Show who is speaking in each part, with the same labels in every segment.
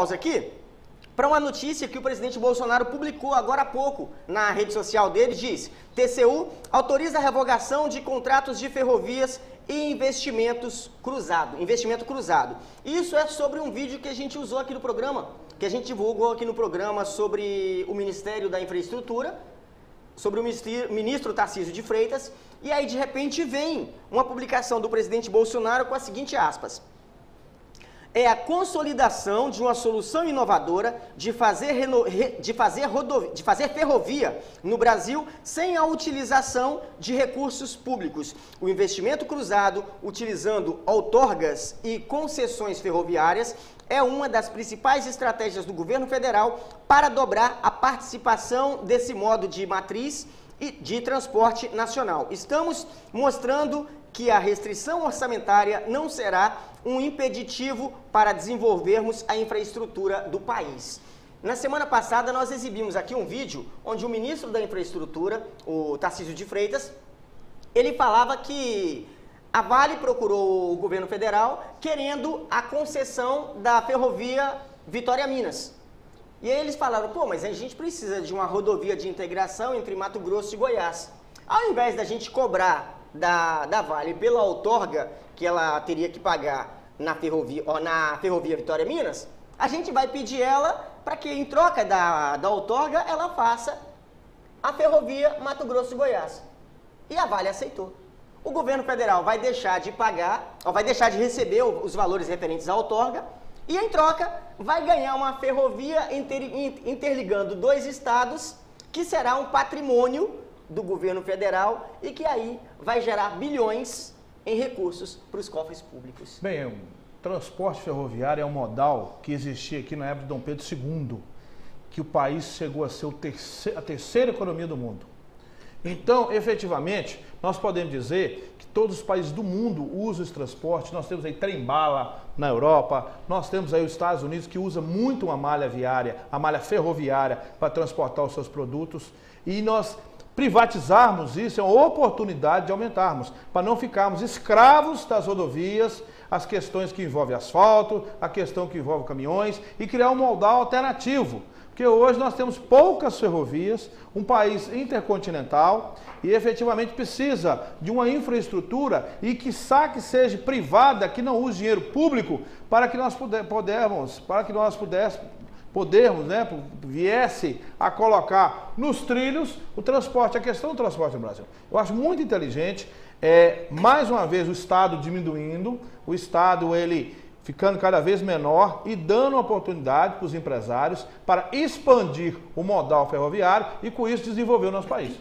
Speaker 1: Aqui para uma notícia que o presidente Bolsonaro publicou agora há pouco na rede social dele. Diz: TCU autoriza a revogação de contratos de ferrovias e investimento cruzado. Isso é sobre um vídeo que a gente usou aqui no programa, que a gente divulgou aqui no programa sobre o Ministério da Infraestrutura, sobre o ministro Tarcísio de Freitas. E aí de repente vem uma publicação do presidente Bolsonaro com a seguinte aspas: é a consolidação de uma solução inovadora de fazer ferrovia no Brasil sem a utilização de recursos públicos. O investimento cruzado, utilizando outorgas e concessões ferroviárias, é uma das principais estratégias do governo federal para dobrar a participação desse modo de matriz e de transporte nacional. Estamos mostrando que a restrição orçamentária não será um impeditivo para desenvolvermos a infraestrutura do país. Na semana passada nós exibimos aqui um vídeo onde o ministro da Infraestrutura, o Tarcísio de Freitas, ele falava que a Vale procurou o governo federal querendo a concessão da ferrovia Vitória-Minas. E aí eles falaram: pô, mas a gente precisa de uma rodovia de integração entre Mato Grosso e Goiás. Ao invés da gente cobrar da Vale pela outorga que ela teria que pagar na ferrovia Vitória-Minas, a gente vai pedir ela para que, em troca da outorga, ela faça a ferrovia Mato Grosso e Goiás. E a Vale aceitou. O governo federal vai deixar de pagar, ou vai deixar de receber os valores referentes à outorga, e em troca vai ganhar uma ferrovia interligando dois estados, que será um patrimônio do governo federal e que aí vai gerar bilhões em recursos para os cofres públicos.
Speaker 2: Bem, o transporte ferroviário é um modal que existia aqui na época de Dom Pedro II, que o país chegou a ser a terceira economia do mundo. Então, efetivamente, nós podemos dizer que todos os países do mundo usam esse transporte. Nós temos aí trem-bala na Europa, nós temos aí os Estados Unidos, que usa muito uma malha viária, a malha ferroviária, para transportar os seus produtos. E nós privatizarmos isso é uma oportunidade de aumentarmos, para não ficarmos escravos das rodovias, as questões que envolvem asfalto, a questão que envolve caminhões, e criar um modal alternativo. Porque hoje nós temos poucas ferrovias, um país intercontinental, e efetivamente precisa de uma infraestrutura e que seja privada, que não use dinheiro público, para que nós podermos, viesse a colocar nos trilhos o transporte, a questão do transporte no Brasil. Eu acho muito inteligente, mais uma vez, o Estado diminuindo, o Estado ele ficando cada vez menor e dando oportunidade para os empresários para expandir o modal ferroviário e com isso desenvolver o nosso país.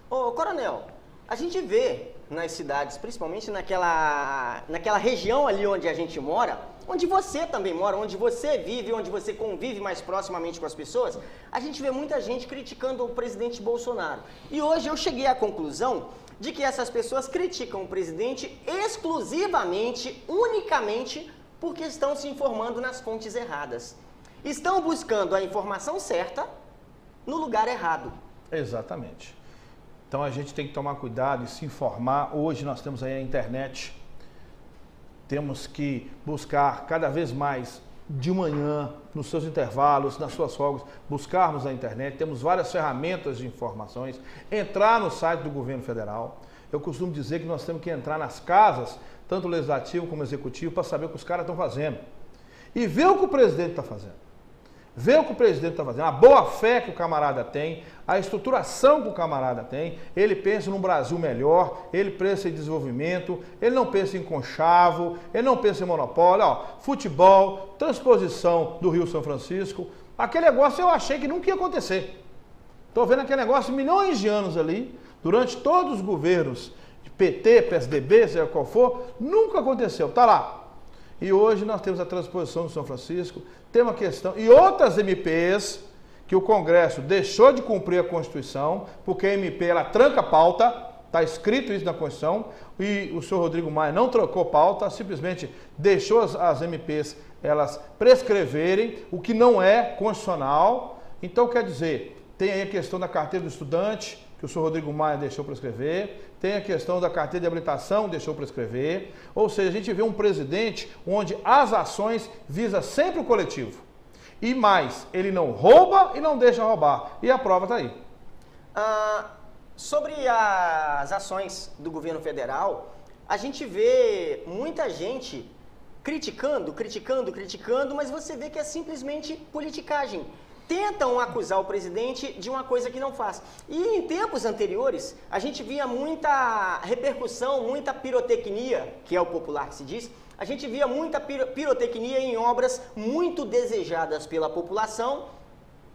Speaker 1: Ô, Coronel, a gente vê nas cidades, principalmente naquela região ali onde a gente mora, onde você também mora, onde você vive, onde você convive mais proximamente com as pessoas, a gente vê muita gente criticando o presidente Bolsonaro. E hoje eu cheguei à conclusão de que essas pessoas criticam o presidente exclusivamente, unicamente, porque estão se informando nas fontes erradas. Estão buscando a informação certa no lugar errado.
Speaker 2: Exatamente. Então a gente tem que tomar cuidado e se informar. Hoje nós temos aí a internet. Temos que buscar cada vez mais de manhã, nos seus intervalos, nas suas folgas, buscarmos a internet. Temos várias ferramentas de informações. Entrar no site do governo federal. Eu costumo dizer que nós temos que entrar nas casas, tanto o legislativo como o executivo, para saber o que os caras estão fazendo. E ver o que o presidente está fazendo. Ver o que o presidente está fazendo, a boa fé que o camarada tem, a estruturação que o camarada tem. Ele pensa num Brasil melhor, ele pensa em desenvolvimento, ele não pensa em conchavo, ele não pensa em monopólio. Ó, futebol, transposição do Rio São Francisco, aquele negócio eu achei que nunca ia acontecer. Estou vendo aquele negócio milhões de anos ali, durante todos os governos de PT, PSDB, seja qual for, nunca aconteceu, está lá. E hoje nós temos a transposição do São Francisco, tem uma questão, e outras MPs, que o Congresso deixou de cumprir a Constituição, porque a MP ela tranca pauta, está escrito isso na Constituição, e o senhor Rodrigo Maia não trocou pauta, simplesmente deixou as MPs elas prescreverem, o que não é constitucional. Então, quer dizer, tem aí a questão da carteira do estudante, que o senhor Rodrigo Maia deixou prescrever, tem a questão da carteira de habilitação, deixou prescrever, ou seja, a gente vê um presidente onde as ações visam sempre o coletivo. E mais, ele não rouba e não deixa roubar. E a prova está aí.
Speaker 1: Sobre as ações do governo federal, a gente vê muita gente criticando, mas você vê que é simplesmente politicagem. Tentam acusar o presidente de uma coisa que não faz. E em tempos anteriores, a gente via muita repercussão, muita pirotecnia, que é o popular que se diz, a gente via muita pirotecnia em obras muito desejadas pela população,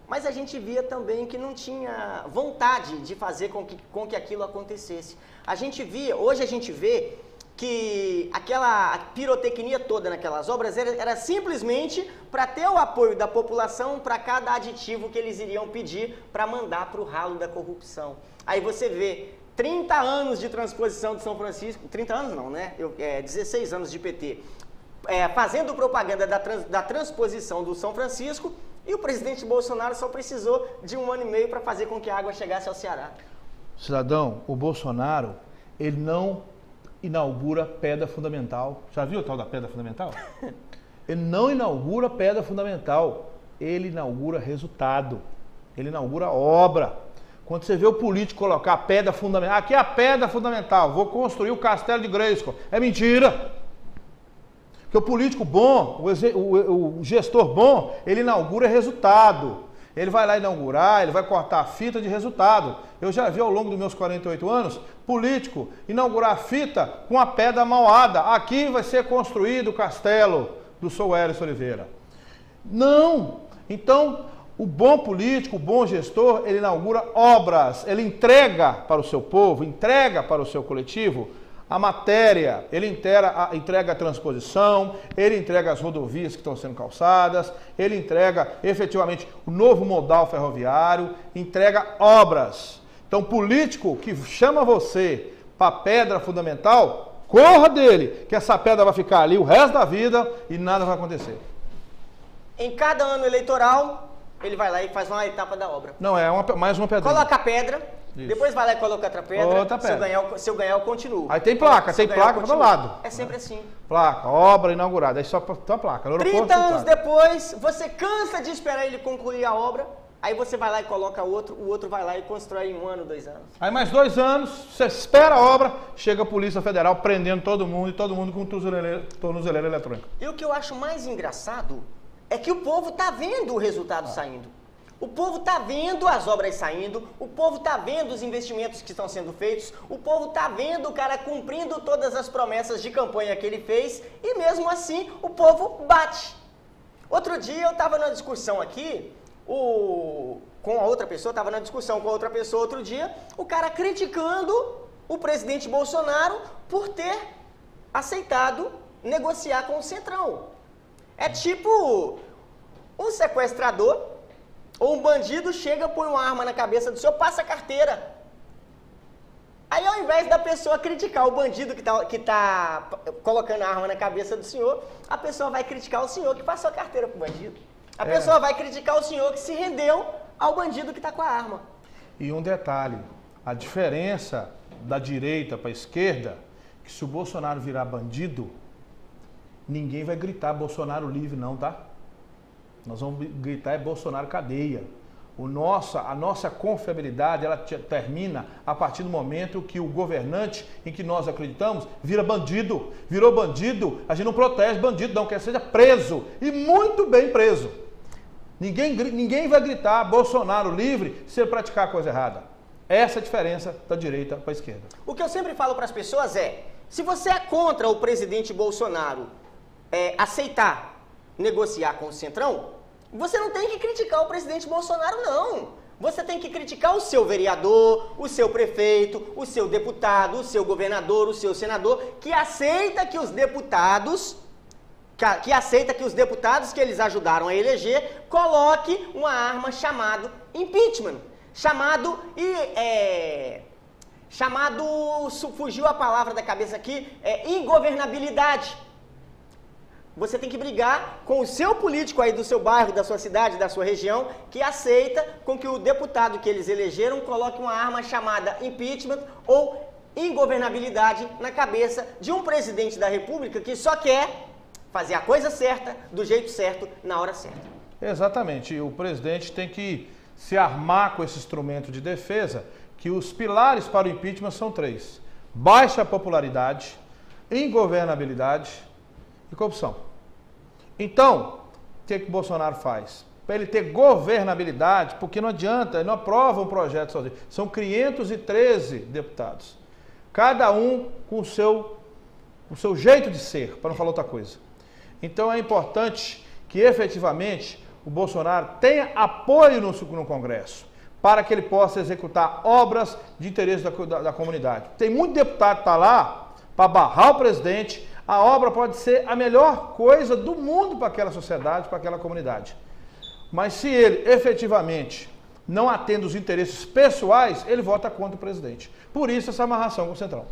Speaker 1: mas a gente via também que não tinha vontade de fazer com que aquilo acontecesse. Hoje a gente vê que aquela pirotecnia toda naquelas obras era simplesmente para ter o apoio da população para cada aditivo que eles iriam pedir para mandar para o ralo da corrupção. Aí você vê 30 anos de transposição de São Francisco, 30 anos não, né? 16 anos de PT, fazendo propaganda da transposição do São Francisco, e o presidente Bolsonaro só precisou de 1 ano e meio para fazer com que a água chegasse ao Ceará.
Speaker 2: Cidadão, o Bolsonaro, ele não inaugura pedra fundamental. Já viu o tal da pedra fundamental? Ele não inaugura pedra fundamental, ele inaugura resultado, ele inaugura obra. Quando você vê o político colocar a pedra fundamental, aqui é a pedra fundamental, vou construir o castelo de Grayskull. É mentira. Porque o político bom, o gestor bom, ele inaugura resultado. Ele vai lá inaugurar, ele vai cortar a fita de resultado. Eu já vi ao longo dos meus 48 anos, político inaugurar a fita com a pedra mauada. Aqui vai ser construído o castelo do Sr. Wellington Oliveira. Não! Então, o bom político, o bom gestor, ele inaugura obras, ele entrega para o seu povo, entrega para o seu coletivo a matéria, ele entrega a transposição, ele entrega as rodovias que estão sendo calçadas, ele entrega efetivamente o novo modal ferroviário, entrega obras. Então, político que chama você para a pedra fundamental, corra dele, que essa pedra vai ficar ali o resto da vida e nada vai acontecer.
Speaker 1: Em cada ano eleitoral, ele vai lá e faz uma etapa da obra.
Speaker 2: Não, mais uma pedra.
Speaker 1: Coloca a pedra. Isso. Depois vai lá e coloca outra pedra. Se eu ganhar, eu continuo.
Speaker 2: Aí tem placa, para todo lado.
Speaker 1: É sempre assim.
Speaker 2: Placa, obra inaugurada, aí só a placa.
Speaker 1: 30 anos depois, você cansa de esperar ele concluir a obra, aí você vai lá e coloca outro, o outro vai lá e constrói em 1 ano, 2 anos.
Speaker 2: Aí mais 2 anos, você espera a obra, chega a Polícia Federal prendendo todo mundo e todo mundo com tornozeleira eletrônica.
Speaker 1: E o que eu acho mais engraçado é que o povo está vendo o resultado saindo. O povo está vendo as obras saindo, o povo está vendo os investimentos que estão sendo feitos, o povo está vendo o cara cumprindo todas as promessas de campanha que ele fez e mesmo assim o povo bate. Outro dia eu estava numa discussão aqui, com a outra pessoa, estava na discussão com a outra pessoa outro dia, o cara criticando o presidente Bolsonaro por ter aceitado negociar com o Centrão. É tipo um sequestrador ou um bandido chega, põe uma arma na cabeça do senhor, passa a carteira. Aí ao invés da pessoa criticar o bandido que tá colocando a arma na cabeça do senhor, a pessoa vai criticar o senhor que passou a carteira pro bandido. A pessoa vai criticar o senhor que se rendeu ao bandido que está com a arma.
Speaker 2: E um detalhe, a diferença da direita para a esquerda, que se o Bolsonaro virar bandido, ninguém vai gritar Bolsonaro livre não, tá? Nós vamos gritar Bolsonaro cadeia. A nossa confiabilidade, ela termina a partir do momento que o governante em que nós acreditamos vira bandido. Virou bandido, a gente não protege bandido, não, quer seja preso. E muito bem preso. Ninguém vai gritar Bolsonaro livre se ele praticar a coisa errada. Essa é a diferença da direita para a esquerda.
Speaker 1: O que eu sempre falo para as pessoas é, se você é contra o presidente Bolsonaro aceitar negociar com o Centrão, você não tem que criticar o presidente Bolsonaro, não. Você tem que criticar o seu vereador, o seu prefeito, o seu deputado, o seu governador, o seu senador, que aceita que os deputados que eles ajudaram a eleger, coloque uma arma chamado impeachment. Fugiu a palavra da cabeça aqui, ingovernabilidade. Você tem que brigar com o seu político aí do seu bairro, da sua cidade, da sua região, que aceita com que o deputado que eles elegeram coloque uma arma chamada impeachment ou ingovernabilidade na cabeça de um presidente da República que só quer fazer a coisa certa, do jeito certo, na hora certa.
Speaker 2: Exatamente. O presidente tem que se armar com esse instrumento de defesa, que os pilares para o impeachment são 3. Baixa popularidade, ingovernabilidade e corrupção. Então, o que o Bolsonaro faz? Para ele ter governabilidade, porque não adianta, ele não aprova um projeto sozinho. São 513 deputados. Cada um com o seu jeito de ser, para não falar outra coisa. Então é importante que efetivamente o Bolsonaro tenha apoio no Congresso, para que ele possa executar obras de interesse da comunidade. Tem muito deputado que está lá para barrar o presidente. A obra pode ser a melhor coisa do mundo para aquela sociedade, para aquela comunidade. Mas se ele efetivamente não atende os interesses pessoais, ele vota contra o presidente. Por isso essa amarração com o Centrão.